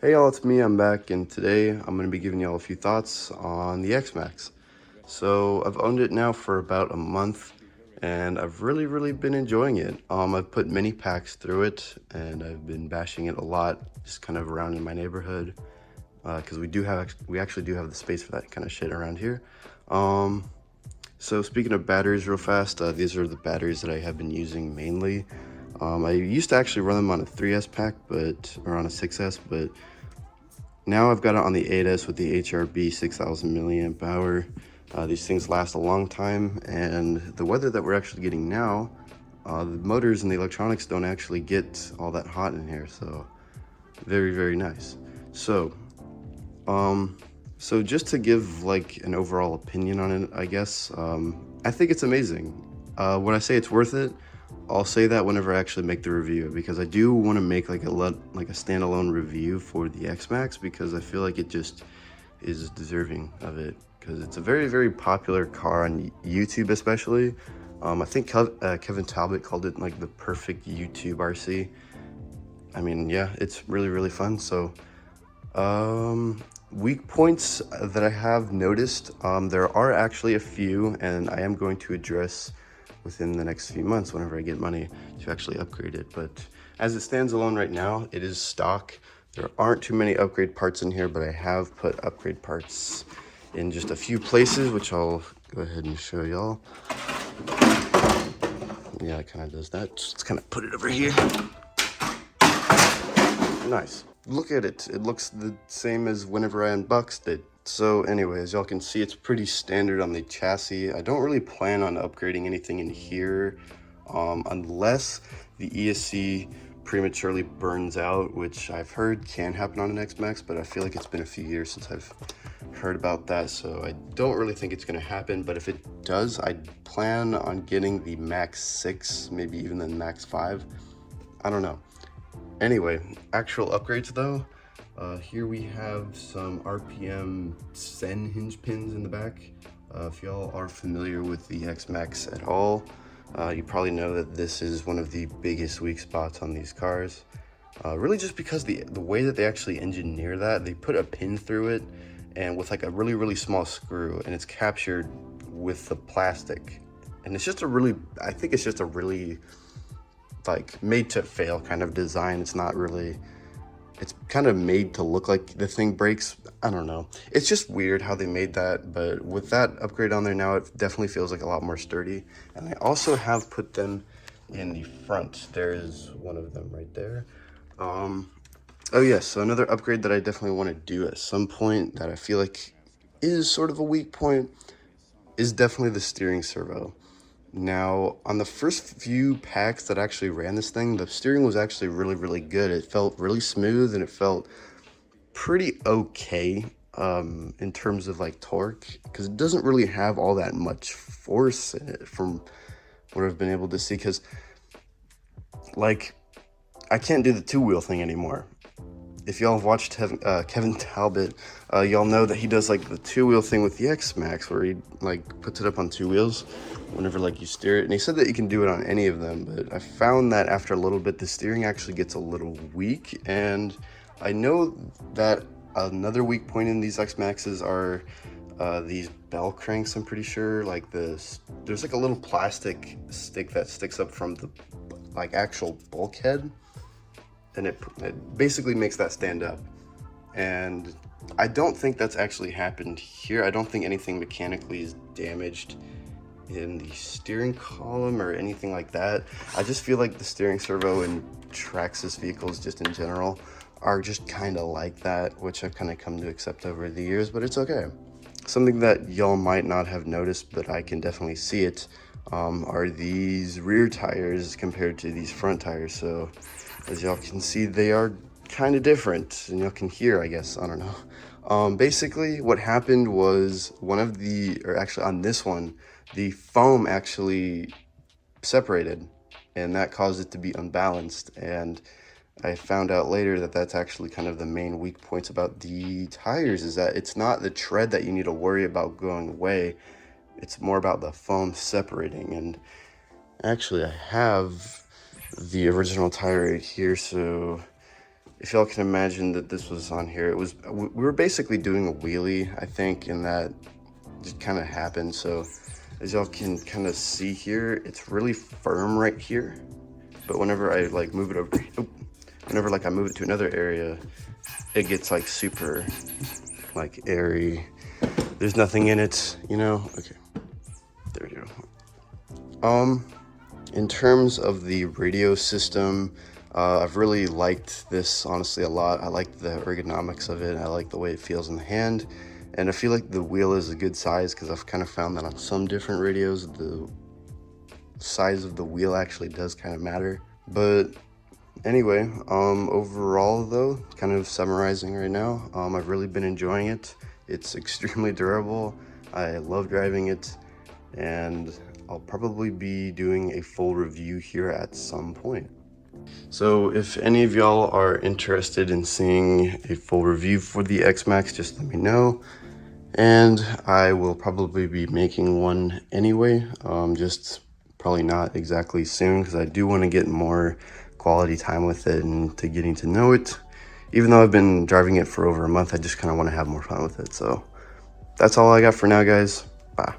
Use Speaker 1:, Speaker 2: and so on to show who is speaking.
Speaker 1: Hey y'all, it's me, I'm back, and today I'm going to be giving y'all a few thoughts on the Xmaxx. So I've owned it now for about a month, and I've really been enjoying it. I've put many packs through it, and I've been bashing it a lot, just kind of around in my neighborhood, because we actually do have the space for that kind of shit around here. Um, so speaking of batteries real fast, these are the batteries that I have been using mainly. I used to actually run them on a 3S pack, or on a 6S, but now I've got it on the 8S with the HRB 6000 milliamp hour. These things last a long time, and the weather that we're actually getting now, the motors and the electronics don't actually get all that hot in here, so very nice. So, um, so just to give like an overall opinion on it, I guess, I think it's amazing. When I say it's worth it, I'll say that whenever I actually make the review, because I do want to make like a standalone review for the Xmaxx, because I feel like it just is deserving of it, because it's a very popular car on YouTube especially. I think Kevin Talbot called it like the perfect YouTube RC. I mean, yeah, it's really fun. So weak points that I have noticed, there are actually a few, and I am going to address within the next few months whenever I get money to actually upgrade it. But as it stands alone right now, it is stock. There aren't too many upgrade parts in here, but I have put upgrade parts in just a few places, which I'll go ahead and show y'all. Yeah, it kind of does that. Just kind of put it over here. Nice. Look at it. It looks the same as whenever I unboxed it. So anyways, y'all can see it's pretty standard on the chassis. I don't really plan on upgrading anything in here, unless the ESC prematurely burns out, which I've heard can happen on an Xmaxx, but I feel like it's been a few years since I've heard about that, so I don't really think it's going to happen. But if it does, I plan on getting the Max 6, maybe even the Max 5. I don't know. Anyway, actual upgrades though, here we have some RPM Sen hinge pins in the back. If y'all are familiar with the Xmaxx at all, you probably know that this is one of the biggest weak spots on these cars. Really just because the way that they actually engineer that, they put a pin through it and with like a really small screw, and it's captured with the plastic. And it's just I think it's just a really like made to fail kind of design. It's not really, it's kind of made to look like the thing breaks. I don't know, it's just weird how they made that, but with that upgrade on there now, it definitely feels like a lot more sturdy. And I also have put them in the front. There is one of them right there. Oh yes, so another upgrade that I definitely want to do at some point that I feel like is sort of a weak point is definitely the steering servo. Now, on the first few packs that actually ran this thing, the steering was actually really good. It felt really smooth, and it felt pretty okay in terms of like torque, because it doesn't really have all that much force in it from what I've been able to see. Because like, I can't do the two-wheel thing anymore. If y'all have watched Kevin Talbot, y'all know that he does like the two-wheel thing with the Xmaxx, where he like puts it up on two wheels whenever like you steer it. And he said that you can do it on any of them, but I found that after a little bit, the steering actually gets a little weak. And I know that another weak point in these Xmaxes are these bell cranks. I'm pretty sure like this, there's like a little plastic stick that sticks up from the like actual bulkhead, and it basically makes that stand up. And I don't think that's actually happened here. I don't think anything mechanically is damaged in the steering column or anything like that. I just feel like the steering servo in Traxxas vehicles just in general are just kind of like that, which I've kind of come to accept over the years, but it's okay. Something that y'all might not have noticed, but I can definitely see it, are these rear tires compared to these front tires. So as y'all can see, they are kind of different, and y'all can hear, I guess, I don't know. Basically what happened was actually on this one, the foam actually separated, and that caused it to be unbalanced. And I found out later that that's actually kind of the main weak points about the tires, is that it's not the tread that you need to worry about going away. It's more about the foam separating. And actually I have the original tire right here, so if y'all can imagine that this was on here, we were basically doing a wheelie, I think, and that just kind of happened. So as y'all can kind of see here, it's really firm right here, but whenever I like move it over, whenever like I move it to another area, it gets like super like airy. There's nothing in it, you know. Okay, there we go. In terms of the radio system, I've really liked this honestly a lot. I like the ergonomics of it. I like the way it feels in the hand, and I feel like the wheel is a good size because I've kind of found that on some different radios the size of the wheel actually does kind of matter. But anyway, overall though, kind of summarizing right now, I've really been enjoying it. It's extremely durable. I love driving it, and I'll probably be doing a full review here at some point. So if any of y'all are interested in seeing a full review for the Xmaxx, just let me know. And I will probably be making one anyway, just probably not exactly soon because I do want to get more quality time with it and to getting to know it. Even though I've been driving it for over a month, I just kind of want to have more fun with it. So that's all I got for now, guys. Bye.